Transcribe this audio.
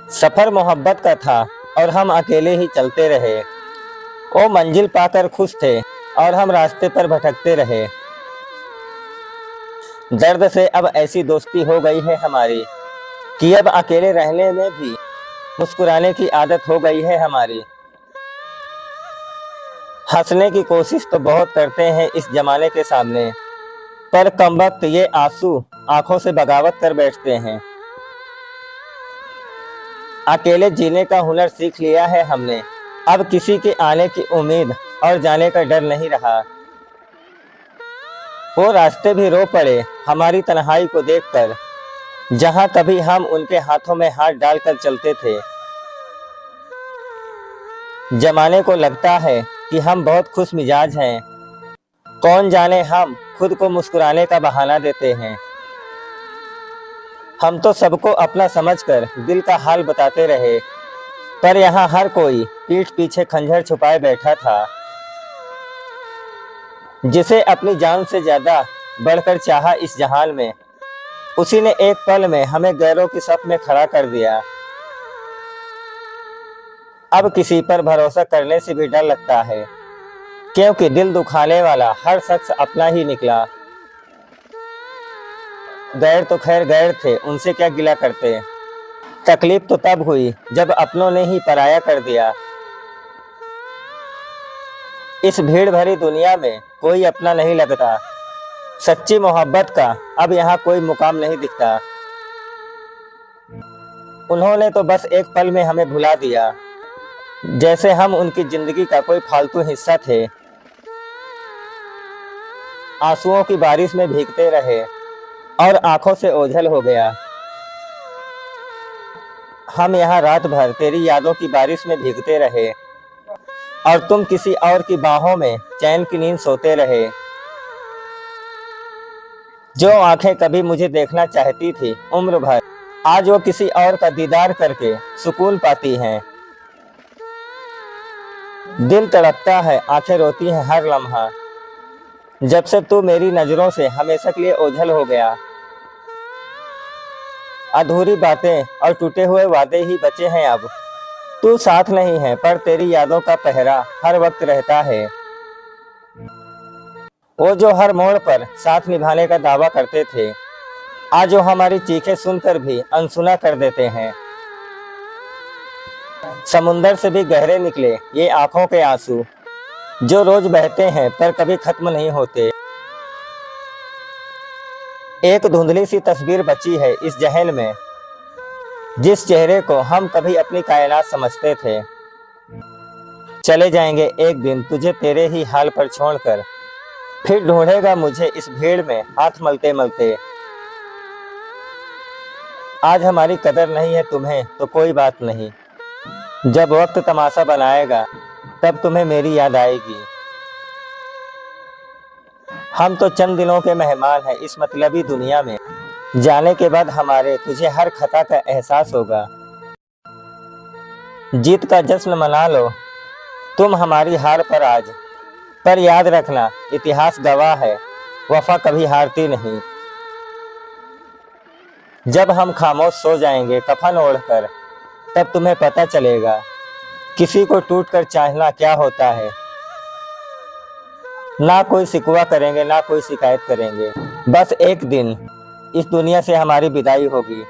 सफर मोहब्बत का था और हम अकेले ही चलते रहे। वो मंजिल पाकर खुश थे और हम रास्ते पर भटकते रहे। दर्द से अब ऐसी दोस्ती हो गई है हमारी कि अब अकेले रहने में भी मुस्कुराने की आदत हो गई है हमारी। हंसने की कोशिश तो बहुत करते हैं इस जमाने के सामने, पर कमबख्त ये आंसू आंखों से बगावत कर बैठते हैं। अकेले जीने का हुनर सीख लिया है हमने, अब किसी के आने की उम्मीद और जाने का डर नहीं रहा। वो रास्ते भी रो पड़े हमारी तन्हाई को देखकर, जहां कभी हम उनके हाथों में हाथ डालकर चलते थे। जमाने को लगता है कि हम बहुत खुश मिजाज हैं, कौन जाने हम खुद को मुस्कुराने का बहाना देते हैं। हम तो सबको अपना समझकर दिल का हाल बताते रहे, पर यहाँ हर कोई पीठ पीछे खंजर छुपाए बैठा था। जिसे अपनी जान से ज्यादा बढ़कर चाहा इस जहान में, उसी ने एक पल में हमें गैरों की सफ में खड़ा कर दिया। अब किसी पर भरोसा करने से भी डर लगता है, क्योंकि दिल दुखाने वाला हर शख्स अपना ही निकला। गैर तो खैर गैर थे, उनसे क्या गिला करते। तकलीफ तो तब हुई जब अपनों ने ही पराया कर दिया। इस भीड़ भरी दुनिया में कोई अपना नहीं लगता, सच्ची मोहब्बत का अब यहाँ कोई मुकाम नहीं दिखता। उन्होंने तो बस एक पल में हमें भुला दिया, जैसे हम उनकी जिंदगी का कोई फालतू हिस्सा थे। आंसुओं की बारिश में भीगते रहे और आंखों से ओझल हो गया। हम यहाँ रात भर तेरी यादों की बारिश में भीगते रहे और तुम किसी और की बाहों में चैन की नींद सोते रहे। जो आंखें कभी मुझे देखना चाहती थी उम्र भर, आज वो किसी और का दीदार करके सुकून पाती हैं। दिल तड़पता है, आंखें रोती हैं हर लम्हा, जब से तू मेरी नजरों से हमेशा के लिए ओझल हो गया। अधूरी बातें और टूटे हुए वादे ही बचे हैं अब। तू साथ नहीं है, पर तेरी यादों का पहरा हर वक्त रहता है। वो जो हर मोड़ पर साथ निभाने का दावा करते थे, आज वो हमारी चीखें सुनकर भी अनसुना कर देते हैं। समुंदर से भी गहरे निकले ये आंखों के आंसू, जो रोज बहते हैं पर कभी खत्म नहीं होते। एक धुंधली सी तस्वीर बची है इस जहन में, जिस चेहरे को हम कभी अपनी कायनात समझते थे। चले जाएंगे एक दिन तुझे तेरे ही हाल पर छोड़कर, फिर ढूंढेगा मुझे इस भीड़ में हाथ मलते मलते। आज हमारी कदर नहीं है तुम्हें तो कोई बात नहीं, जब वक्त तमाशा बनाएगा तब तुम्हें मेरी याद आएगी। हम तो चंद दिनों के मेहमान हैं इस मतलबी दुनिया में, जाने के बाद हमारे तुझे हर खता का एहसास होगा। जीत का जश्न मना लो तुम हमारी हार पर आज, पर याद रखना इतिहास गवाह है, वफा कभी हारती नहीं। जब हम खामोश सो जाएंगे कफन ओढ़कर, तब तुम्हें पता चलेगा किसी को टूट कर चाहना क्या होता है। ना कोई शिकवा करेंगे ना कोई शिकायत करेंगे, बस एक दिन इस दुनिया से हमारी विदाई होगी।